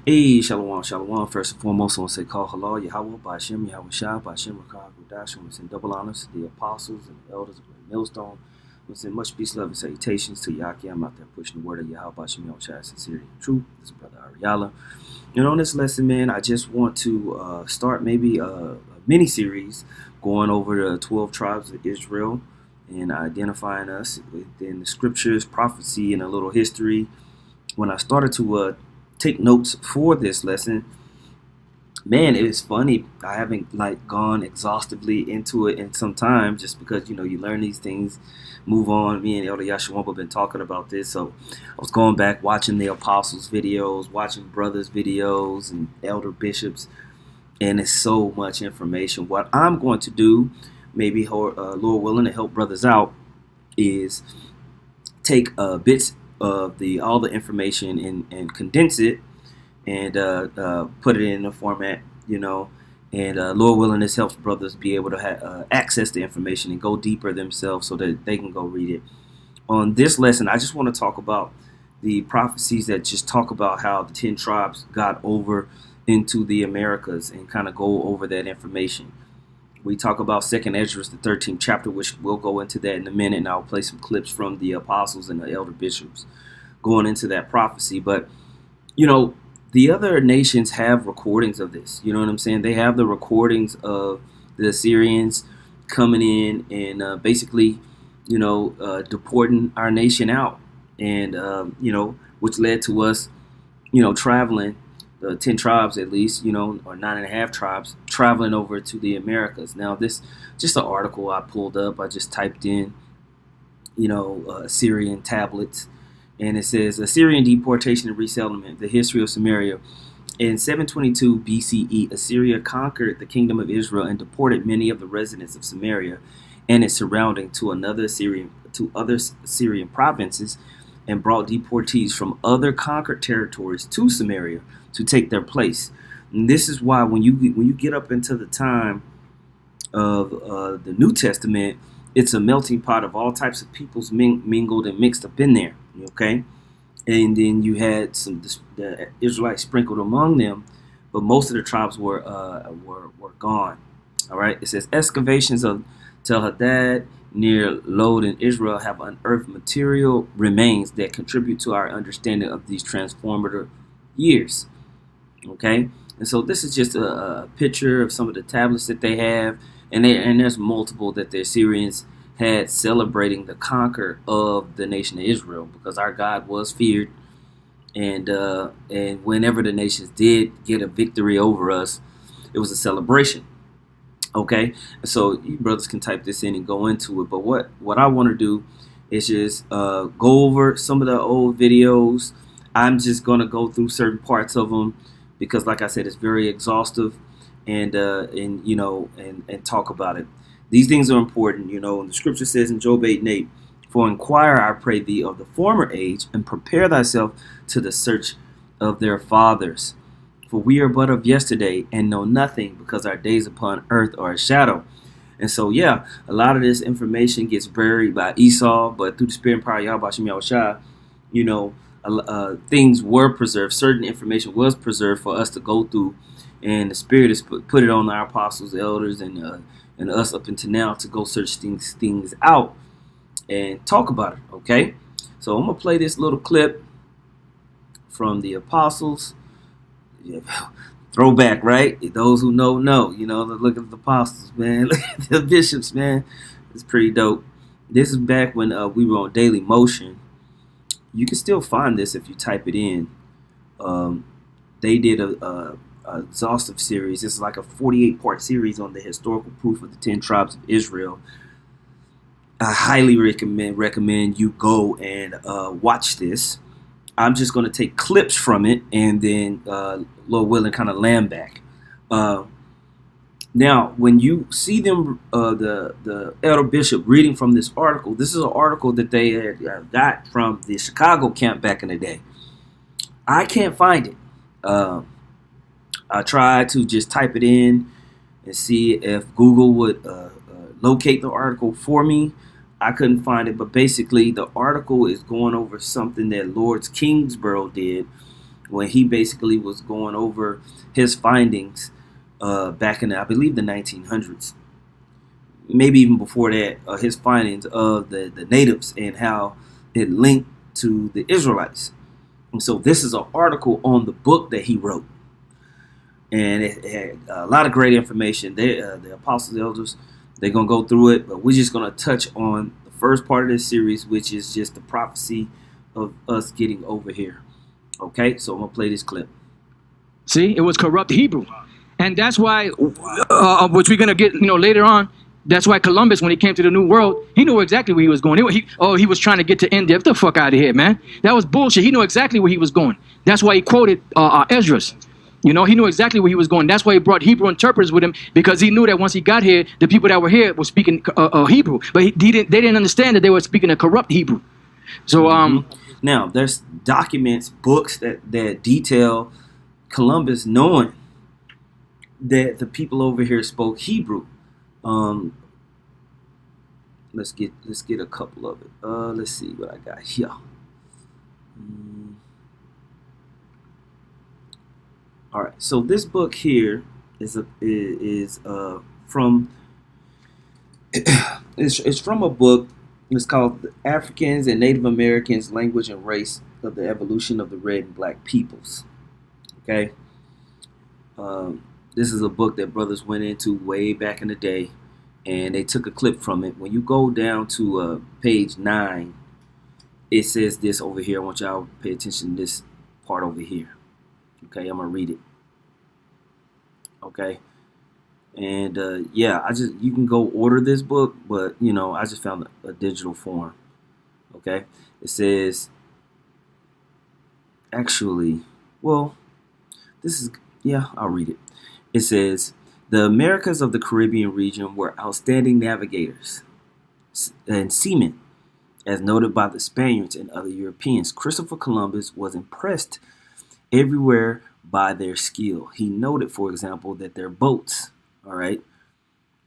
Hey, Shalom, Shalom. First and foremost, I want to say, call halal, Yahweh, Ba'ashem, Yahweh Shah, Ba'ashem, Rakah, Gudash. I want to send double honors to the apostles and the elders of the millstone. I want to send much peace, love, and salutations to Yaki. I'm out there pushing the word of Yahweh, Ba'ashem, Yahweh Shah, sincerity and truth. This is Brother Ariala. And on this lesson, man, I just want to start maybe a mini series going over the 12 tribes of Israel and identifying us within the scriptures, prophecy, and a little history. When I started to take notes for this lesson, man, it was funny. I haven't gone exhaustively into it in some time, just because you learn these things, move on. Me and Elder Yashawamba have been talking about this, so I was going back watching the apostles videos, watching brothers videos and elder bishops, and it's so much information. What I'm going to do, maybe Lord willing, to help brothers out, is take bits of all the information and condense it and put it in a format, and Lord willing, this helps brothers be able to access the information and go deeper themselves so that they can go read it. On this lesson, I just want to talk about the prophecies that just talk about how the 10 tribes got over into the Americas and kind of go over that information. We talk about 2nd Ezra, the 13th chapter, which we'll go into that in a minute, and I'll play some clips from the apostles and the elder bishops going into that prophecy. But, the other nations have recordings of this. You know what I'm saying? They have the recordings of the Assyrians coming in and basically, deporting our nation out. And, which led to us, traveling, 10 tribes at least, or 9.5 tribes, traveling over to the Americas. Now, this just an article I pulled up. I just typed in, Assyrian tablets. And it says, Assyrian deportation and resettlement, the history of Samaria. In 722 BCE, Assyria conquered the kingdom of Israel and deported many of the residents of Samaria and its surrounding to other Syrian provinces, and brought deportees from other conquered territories to Samaria to take their place. And this is why when you get up into the time of the New Testament, it's a melting pot of all types of peoples mingled and mixed up in there. Okay, and then you had the Israelites sprinkled among them, but most of the tribes were gone. All right, it says excavations of Tel Hadad near Lod in Israel have unearthed material remains that contribute to our understanding of these transformative years. Okay, and so this is just a picture of some of the tablets that they have, and there's multiple that the Assyrians had celebrating the conquer of the nation of Israel, because our God was feared, and whenever the nations did get a victory over us, it was a celebration. Okay, so you brothers can type this in and go into it, but what I want to do is just go over some of the old videos. I'm just going to go through certain parts of them because, like I said, it's very exhaustive, and talk about it. These things are important, and the scripture says in Job 8:8, for inquire, I pray thee, of the former age, and prepare thyself to the search of their fathers. For we are but of yesterday, and know nothing, because our days upon earth are a shadow. And so, yeah, a lot of this information gets buried by Esau, but through the spirit and power of Yahweh Shem Yahushua, things were preserved. Certain information was preserved for us to go through, and the spirit has put it on our apostles, elders, and us up until now to go search things out and talk about it. Okay, so I'm gonna play this little clip from the apostles. Yeah, throwback, right? Those who know. Look at the apostles, man. Look at the bishops, man. It's pretty dope. This is back when we were on Daily Motion. You can still find this if you type it in. They did a exhaustive series. This is like a 48-part series on the historical proof of the 10 tribes of Israel. I highly recommend you go and watch this. I'm just going to take clips from it and then, Lord willing, kind of land back. Now, when you see them, the elder bishop reading from this article, this is an article that they had got from the Chicago camp back in the day. I can't find it. I tried to just type it in and see if Google would locate the article for me. I couldn't find it, but basically the article is going over something that Lord's Kingsborough did when he basically was going over his findings back in, I believe, the 1900s, maybe even before that, his findings of the natives and how it linked to the Israelites. And so this is an article on the book that he wrote. And it had a lot of great information. The apostles, the elders, they're going to go through it, but we're just going to touch on the first part of this series, which is just the prophecy of us getting over here. Okay, so I'm going to play this clip. See, it was corrupt Hebrew. And that's why, which we're going to get, later on, that's why Columbus, when he came to the New World, he knew exactly where he was going. He was trying to get to India. Get the fuck out of here, man. That was bullshit. He knew exactly where he was going. That's why he quoted Esdras. He knew exactly where he was going. That's why he brought Hebrew interpreters with him, because he knew that once he got here, the people that were here were speaking Hebrew. But they didn't understand that they were speaking a corrupt Hebrew. So now, there's documents, books that detail Columbus knowing that the people over here spoke Hebrew. Let's get a couple of it. Let's see what I got here. All right, so this book here is from it's from a book. It's called The Africans and Native Americans: Language and Race of the Evolution of the Red and Black Peoples. Okay, this is a book that brothers went into way back in the day, and they took a clip from it. When you go down to page 9, it says this over here. I want y'all to pay attention to this part over here. Okay, I'm gonna read it. Okay, and yeah, you can go order this book, but I just found a digital form. Okay, it says, actually, well, I'll read it. It says, the Americas of the Caribbean region were outstanding navigators and seamen, as noted by the Spaniards and other Europeans. Christopher Columbus was impressed everywhere by their skill. He noted, for example, that their boats, all right,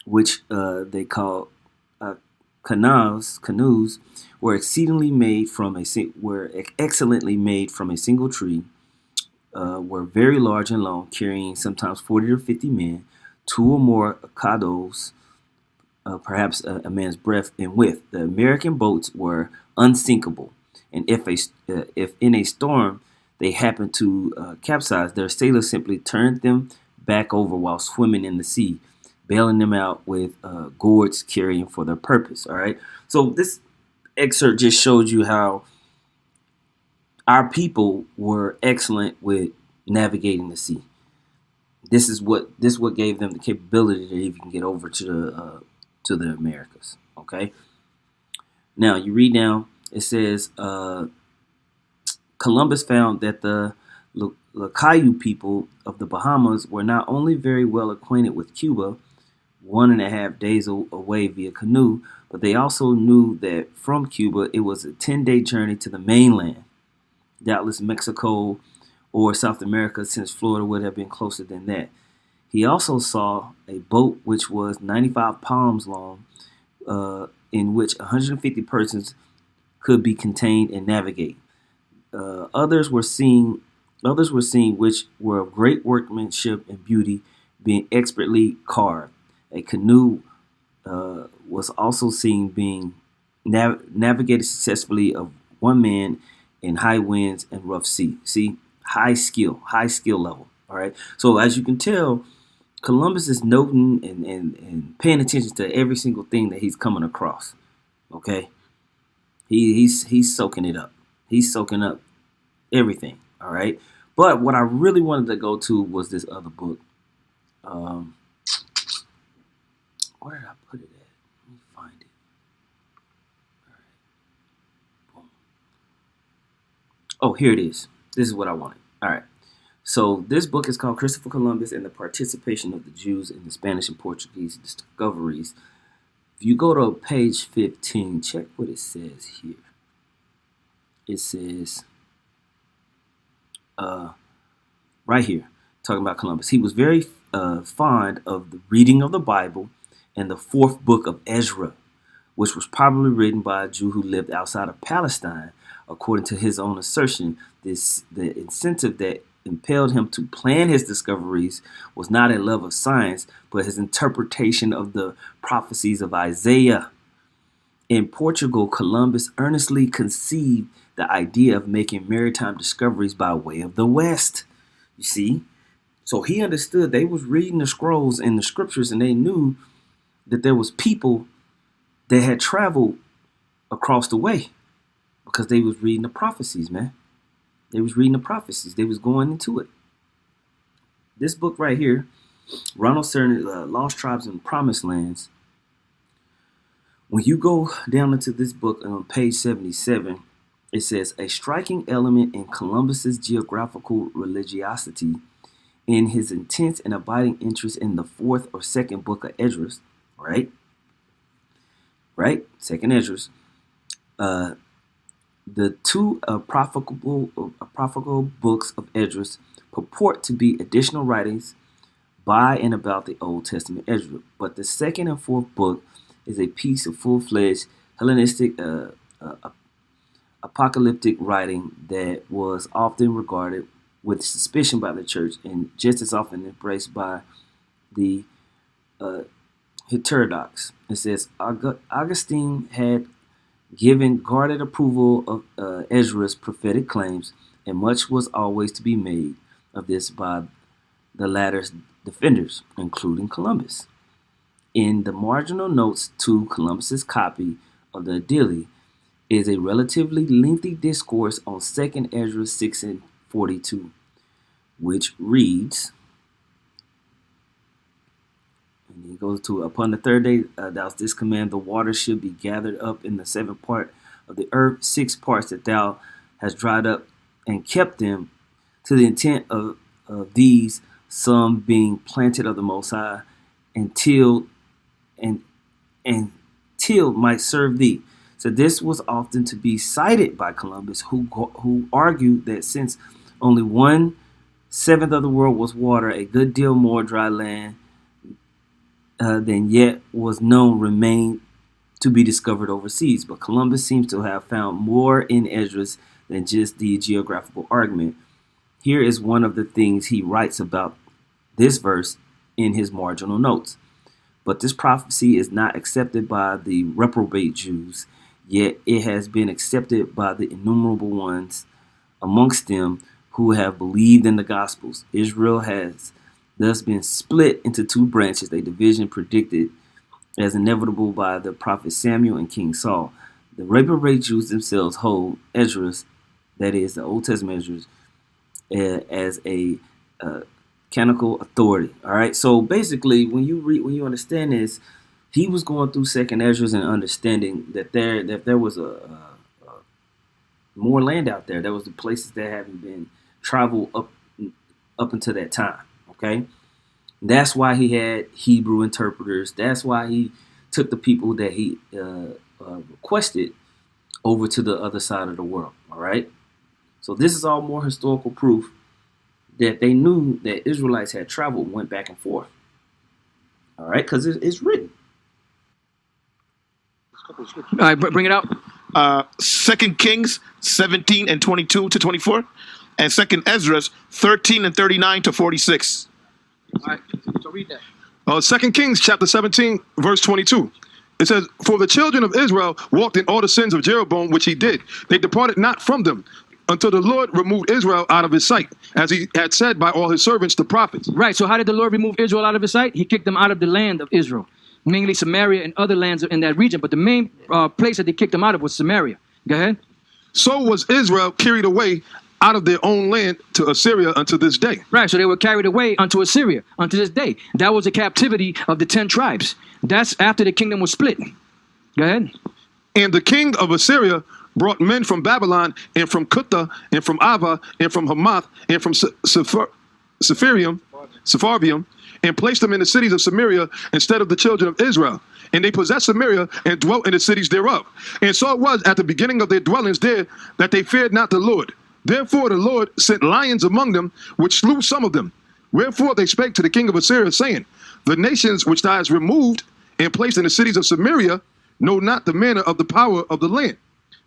which they call canoes, were excellently made from a single tree, were very large and long, carrying sometimes 40 or 50 men, 2 or more cados, perhaps a man's breadth in width. The American boats were unsinkable, and if in a storm they happened to capsize, their sailors simply turned them back over while swimming in the sea, bailing them out with gourds carrying for their purpose. All right. So this excerpt just showed you how our people were excellent with navigating the sea. This is what gave them the capability to even get over to the Americas. Okay. Now you read down. It says Columbus found that the Lacayu people of the Bahamas were not only very well acquainted with Cuba, 1.5 days away via canoe, but they also knew that from Cuba it was a 10-day journey to the mainland, doubtless Mexico or South America, since Florida would have been closer than that. He also saw a boat which was 95 palms long, in which 150 persons could be contained and navigate. Others were seen which were of great workmanship and beauty, being expertly carved. A canoe was also seen being navigated successfully of one man in high winds and rough sea. See, high skill level. All right. So as you can tell, Columbus is noting and paying attention to every single thing that he's coming across. Okay. He's soaking it up. He's soaking up everything. All right. But what I really wanted to go to was this other book. Where did I put it at? Let me find it. All right. Boom. Oh, here it is. This is what I wanted. All right. So this book is called Christopher Columbus and the Participation of the Jews in the Spanish and Portuguese Discoveries. If you go to page 15, check what it says here. It says, right here, talking about Columbus. He was very fond of the reading of the Bible and the 4th book of Ezra, which was probably written by a Jew who lived outside of Palestine. According to his own assertion, the incentive that impelled him to plan his discoveries was not a love of science, but his interpretation of the prophecies of Isaiah. In Portugal, Columbus earnestly conceived the idea of making maritime discoveries by way of the West. You see? So he understood. They was reading the scrolls and the scriptures, and they knew that there was people that had traveled across the way because they was reading the prophecies, man. They was reading the prophecies. They was going into it. This book right here, Ronald Cerner, Lost Tribes and Promised Lands. When you go down into this book on page 77, it says, a striking element in Columbus's geographical religiosity in his intense and abiding interest in the fourth or second book of Esdras, right? Second Esdras. The two apocryphal books of Esdras purport to be additional writings by and about the Old Testament Esdras, but the second and fourth book is a piece of full-fledged Hellenistic apocalyptic writing that was often regarded with suspicion by the church and just as often embraced by the heterodox. It says Augustine had given guarded approval of Esdras' prophetic claims, and much was always to be made of this by the latter's defenders, including Columbus. In the marginal notes to Columbus's copy of the Edili is a relatively lengthy discourse on 2nd Esdras 6 and 42, which reads, and he goes to, upon the third day thou this command, the waters should be gathered up in the seventh part of the earth, 6 parts that thou hast dried up, and kept them to the intent of these, some being planted of the Most High, and tilled might serve thee. So this was often to be cited by Columbus, who argued that since only 1/7 of the world was water, a good deal more dry land than yet was known remained to be discovered overseas. But Columbus seems to have found more in Esdras than just the geographical argument. Here is one of the things he writes about this verse in his marginal notes. But this prophecy is not accepted by the reprobate Jews, yet it has been accepted by the innumerable ones amongst them who have believed in the Gospels. Israel has thus been split into 2 branches, a division predicted as inevitable by the prophet Samuel and King Saul. The reprobate Jews themselves hold Esdras, that is the Old Testament Esdras, as a canonical authority. All right. So basically, when you understand this, he was going through 2nd Esdras and understanding that there was a more land out there. There was the places that haven't been traveled up until that time. Okay. That's why he had Hebrew interpreters. That's why he took the people that he requested over to the other side of the world. All right. So this is all more historical proof that they knew that Israelites had traveled and went back and forth. All right, because it's written. All right, bring it out. 2 Kings 17 and 22 to 24, and 2 Esdras 13 and 39 to 46. All right, so read that. 2 Kings chapter 17, verse 22. It says, for the children of Israel walked in all the sins of Jeroboam, which he did. They departed not from them, until the Lord removed Israel out of his sight, as he had said by all his servants, the prophets. Right, so how did the Lord remove Israel out of his sight? He kicked them out of the land of Israel, mainly Samaria and other lands in that region. But the main place that they kicked them out of was Samaria. Go ahead. So was Israel carried away out of their own land to Assyria unto this day. Right, so they were carried away unto Assyria unto this day. That was the captivity of the 10 tribes. That's after the kingdom was split. Go ahead. And the king of Assyria brought men from Babylon, and from Cutha, and from Ava, and from Hamath, and from Sepharvaim, and placed them in the cities of Samaria instead of the children of Israel. And they possessed Samaria and dwelt in the cities thereof. And so it was at the beginning of their dwellings there that they feared not the Lord. Therefore the Lord sent lions among them, which slew some of them. Wherefore they spake to the king of Assyria, saying, the nations which thou hast removed and placed in the cities of Samaria, know not the manner of the power of the land.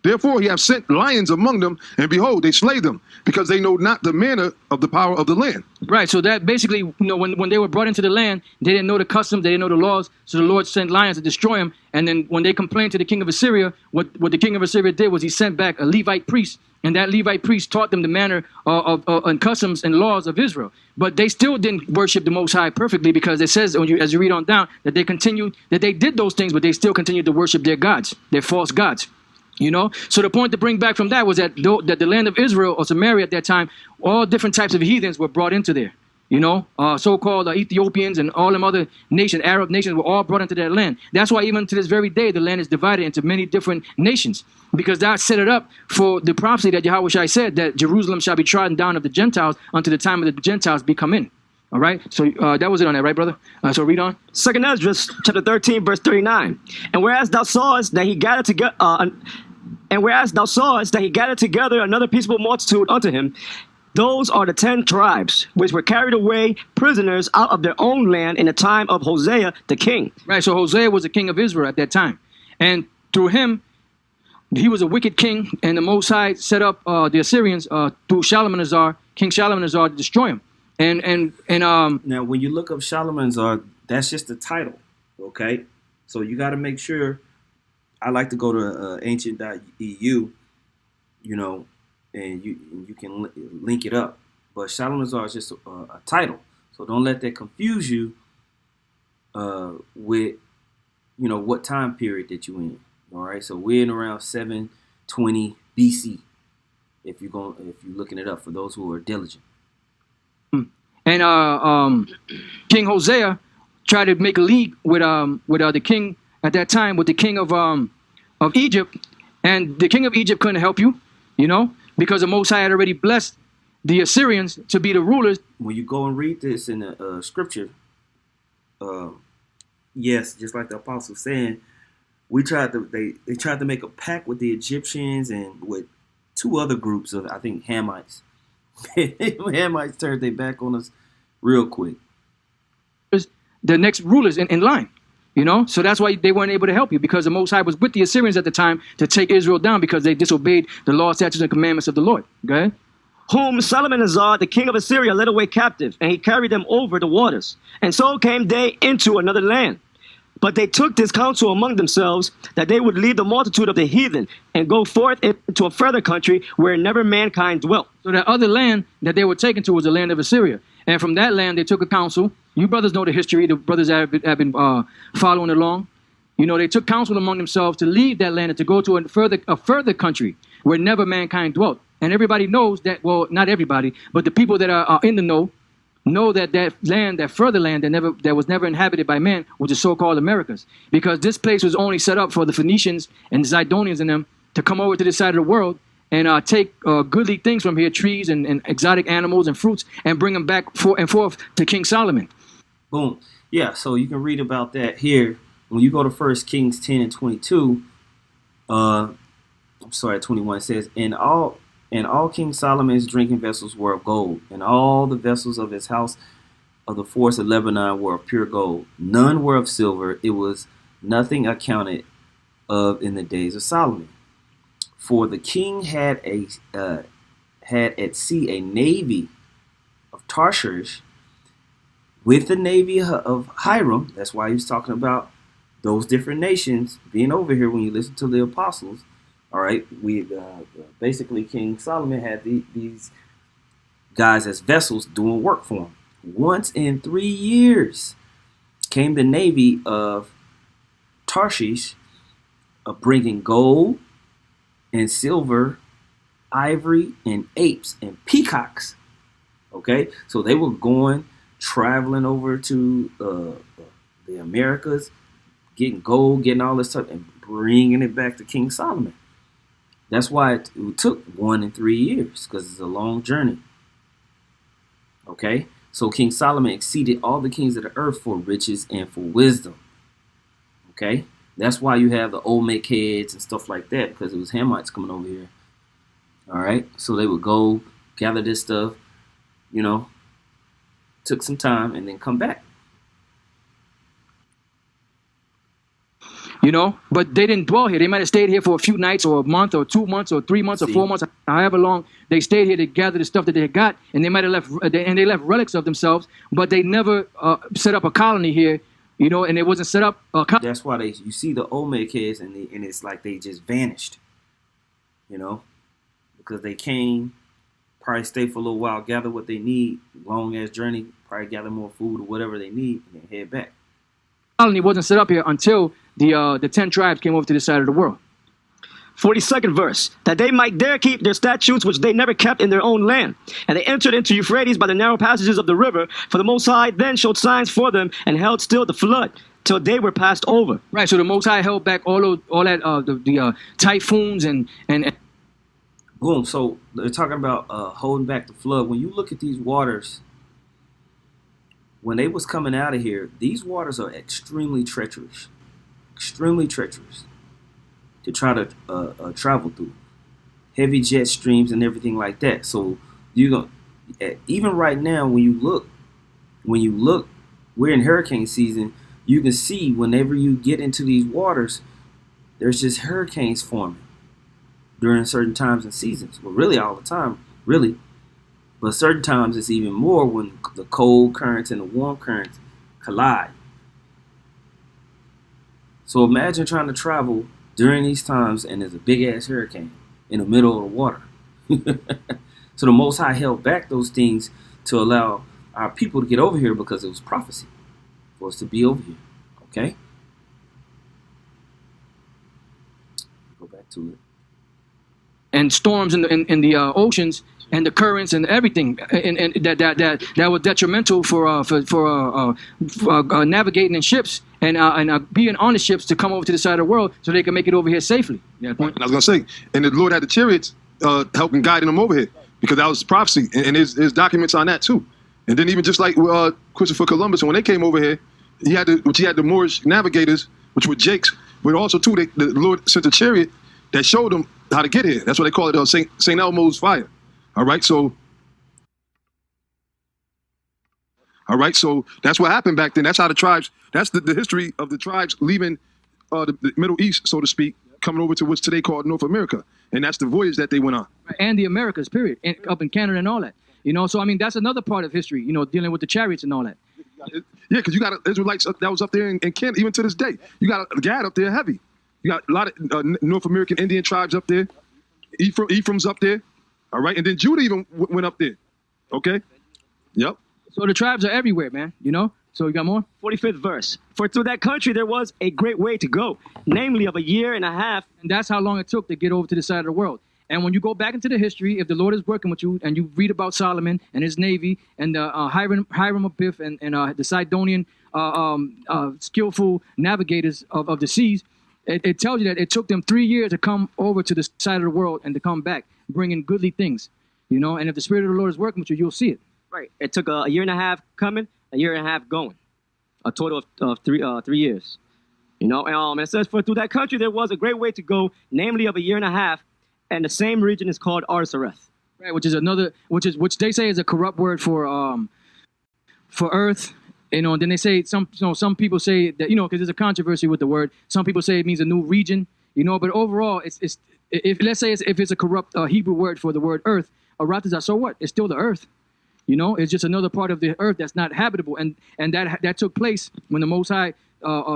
Therefore he hath sent lions among them, and behold, they slay them, because they know not the manner of the power of the land. Right, so that basically, when they were brought into the land, they didn't know the customs, they didn't know the laws, so the Lord sent lions to destroy them. And then when they complained to the king of Assyria, what the king of Assyria did was he sent back a Levite priest, and that Levite priest taught them the manner and customs and laws of Israel. But they still didn't worship the Most High perfectly, because it says, as you read on down, that they did those things, but they still continued to worship their gods, their false gods. So the point to bring back from that was that the land of Israel or Samaria at that time, all different types of heathens were brought into there. So-called Ethiopians and all them other nations, Arab nations, were all brought into that land. That's why even to this very day, the land is divided into many different nations, because God set it up for the prophecy that Yahweh said, that Jerusalem shall be trodden down of the Gentiles until the time of the Gentiles be come in. All right, so that was it on that, right, brother? So read on. Second Esdras, chapter 13, verse 39. And whereas thou sawest that he gathered together, another peaceable multitude unto him, those are the 10 tribes which were carried away prisoners out of their own land in the time of Hosea the king. Right, so Hosea was the king of Israel at that time. And through him, he was a wicked king, and the Most High set up the Assyrians through King Shalmaneser, to destroy him. And now, when you look up Shalmaneser, that's just the title, okay? So you got to make sure. I like to go to ancient.eu, and you can link it up. But Shalmaneser is just a title, so don't let that confuse you with what time period that you in. All right, so we're in around 720 BC. If you're looking it up, for those who are diligent. And King Hosea tried to make a league with the king at that time, with the king of Egypt, and the king of Egypt couldn't help you, because the Most High had already blessed the Assyrians to be the rulers. When you go and read this in the scripture, yes, just like the apostle saying, they tried to make a pact with the Egyptians and with two other groups of, I think, Hamites. Hamites turned their back on us real quick. The next rulers in line, so that's why they weren't able to help you, because the Most High was with the Assyrians at the time to take Israel down, because they disobeyed the law, statutes, and commandments of the Lord. Go ahead. Whom Shalmaneser, the king of Assyria, led away captive, and he carried them over the waters. And so came they into another land. But they took this counsel among themselves, that they would leave the multitude of the heathen and go forth into a further country where never mankind dwelt. So that other land that they were taken to was the land of Assyria. And from that land, they took a counsel. You brothers know the history. The brothers have been following along. They took counsel among themselves to leave that land and to go to a further country where never mankind dwelt. And everybody knows that, well, not everybody, but the people that are in the know that land, that further land that was never inhabited by man, was the so-called Americas. Because this place was only set up for the Phoenicians and the Zidonians and them to come over to this side of the world and take goodly things from here, trees and exotic animals and fruits, and bring them back and forth to King Solomon. Boom. Yeah, so you can read about that here. When you go to 1 Kings 10 and 22, 21, it says, And all King Solomon's drinking vessels were of gold, and all the vessels of his house of the forest of Lebanon were of pure gold. None were of silver. It was nothing accounted of in the days of Solomon. For the king had at sea a navy of Tarshish with the navy of Hiram. That's why he was talking about those different nations being over here when you listen to the apostles. All right, basically King Solomon had these guys as vessels doing work for him. Once in 3 years came the navy of Tarshish, bringing gold and silver, ivory, and apes and peacocks. Okay, so they were traveling over to the Americas, getting gold, getting all this stuff, and bringing it back to King Solomon. That's why it took 1 in 3 years, because it's a long journey. Okay, so King Solomon exceeded all the kings of the earth for riches and for wisdom. Okay, that's why you have the Olmec heads and stuff like that, because it was Hamites coming over here. All right, so they would go gather this stuff, took some time, and then come back. you know, but they didn't dwell here. They might have stayed here for a few nights or a month or 2 months or 3 months or 4 months, however long they stayed here to gather the stuff that they had got, and they might have left, and they left relics of themselves, but they never set up a colony here, you know, and it wasn't set up. That's why you see the Olmec heads, and it's like they just vanished, you know, because they came, probably stay for a little while, gather what they need, long ass journey, probably gather more food or whatever they need, and then head back. Colony wasn't set up here until the 10 tribes came over to this side of the world. 42nd verse, that they might there keep their statutes which they never kept in their own land. And they entered into Euphrates by the narrow passages of the river, for the Most High then showed signs for them and held still the flood till they were passed over. Right, so the Most High held back all the typhoons and boom. So they're talking about holding back the flood. When you look at these waters, when they was coming out of here, these waters are extremely treacherous to try to travel through. Heavy jet streams and everything like that. So even right now, when you look, we're in hurricane season. You can see whenever you get into these waters, there's just hurricanes forming during certain times and seasons. Well, really all the time, really. But certain times it's even more when the cold currents and the warm currents collide. So imagine trying to travel during these times and there's a big ass hurricane in the middle of the water. So the Most High held back those things to allow our people to get over here because it was prophecy for us to be over here. Okay? Go back to it. And storms in the oceans and the currents and everything, and that was detrimental for navigating in ships and being on the ships to come over to the side of the world so they can make it over here safely. Yeah, point. And I was gonna say, and the Lord had the chariots helping guiding them over here because that was prophecy, and there's documents on that too. And then even just like Christopher Columbus, when they came over here, he had the Moorish navigators, which were Jakes, but also too the Lord sent a chariot that showed them how to get here. That's what they call it, St. Elmo's fire. All right, so that's what happened back then. That's how the tribes, that's the history of the tribes leaving the Middle East, so to speak, coming over to what's today called North America. And that's the voyage that they went on. And the Americas, period, and up in Canada and all that. You know, so I mean, that's another part of history, you know, dealing with the chariots and all that. Yeah, because you got Israelites that was up there in Canada, even to this day. You got a Gad up there heavy. You got a lot of North American Indian tribes up there. Ephraim's up there. All right, and then Judah even went up there. Okay? Yep. So the tribes are everywhere, man, you know? So you got more? 45th verse. For through that country there was a great way to go, namely of a year and a half. And that's how long it took to get over to the side of the world. And when you go back into the history, if the Lord is working with you and you read about Solomon and his navy and Hiram Abiff and the Sidonian skillful navigators of the seas, it tells you that it took them 3 years to come over to the side of the world and to come back, bringing goodly things, you know. And if the Spirit of the Lord is working with you, you'll see it. Right. It took a year and a half coming, a year and a half going, a total of 3 years. You know, and it says, for through that country there was a great way to go, namely of a year and a half, and the same region is called Arsareth. Right, which they say is a corrupt word for earth. You know, and then they say some people say that, you know, because there's a controversy with the word. Some people say it means a new region, you know, but overall, if it's a corrupt Hebrew word for the word earth, Arath, so what? It's still the earth, you know. It's just another part of the earth that's not habitable, and that took place when the Most High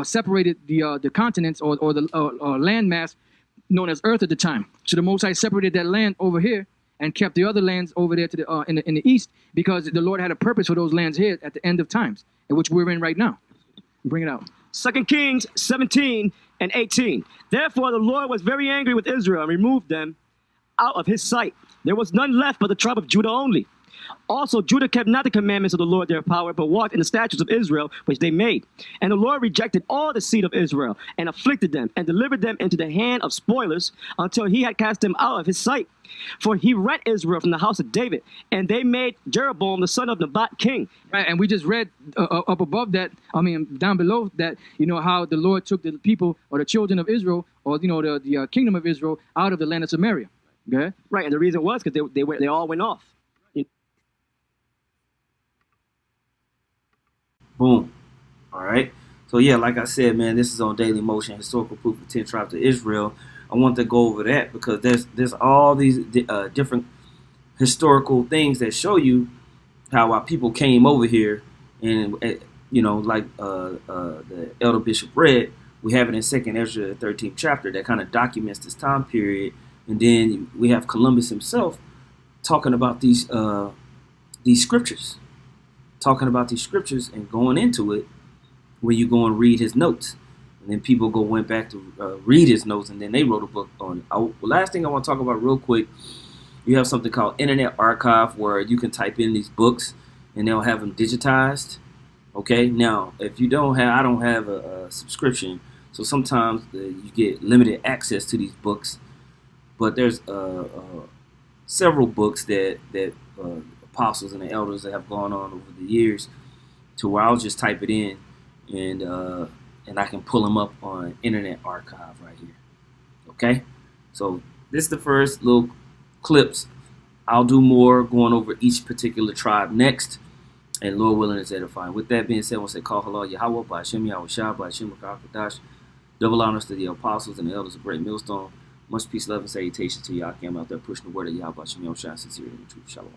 separated the continents or the landmass known as earth at the time. So the Most High separated that land over here and kept the other lands over there to the in the east, because the Lord had a purpose for those lands here at the end of times, in which we're in right now. Bring it out. 2 Kings 17 and 18. Therefore the Lord was very angry with Israel and removed them out of his sight. There was none left but the tribe of Judah only. Also Judah kept not the commandments of the Lord their power, but walked in the statutes of Israel, which they made. And the Lord rejected all the seed of Israel, and afflicted them, and delivered them into the hand of spoilers, until he had cast them out of his sight. For he rent Israel from the house of David, and they made Jeroboam the son of Nebat king. Right, and we just read up above that, down below that, you know, how the Lord took the people, or the children of Israel, or, you know, the kingdom of Israel, out of the land of Samaria. Okay? Right, and the reason was because they all went off. Boom. All right. So yeah, like I said, man, this is on Daily Motion, historical proof of 10 tribes of Israel. I want to go over that because there's all these different historical things that show you how our people came over here, and like the Elder Bishop read, we have it in 2nd Ezra, the 13th chapter, that kind of documents this time period, and then we have Columbus himself talking about these scriptures, and going into it, where you go and read his notes. And then people went back to read his notes, and then they wrote a book on it. The last thing I want to talk about real quick, you have something called Internet Archive, where you can type in these books, and they'll have them digitized. Okay, now if you don't have, I don't have a subscription, so sometimes you get limited access to these books. But there's several books that apostles and the elders that have gone on over the years, to where I'll just type it in, and I can pull them up on Internet Archive right here. Okay, so this is the first little clips. I'll do more going over each particular tribe next, and Lord willing is edifying. With that being said, I want to say, call halal Yahweh, by Hashem Yahweh Shah, by Hashem Rakakadash. Double honors to the apostles and the elders of Great Millstone. Much peace, love, and salutations to Yakim out there pushing the word of Yahweh, Hashem Yahweh Shah, sincerely and truth. Shalom.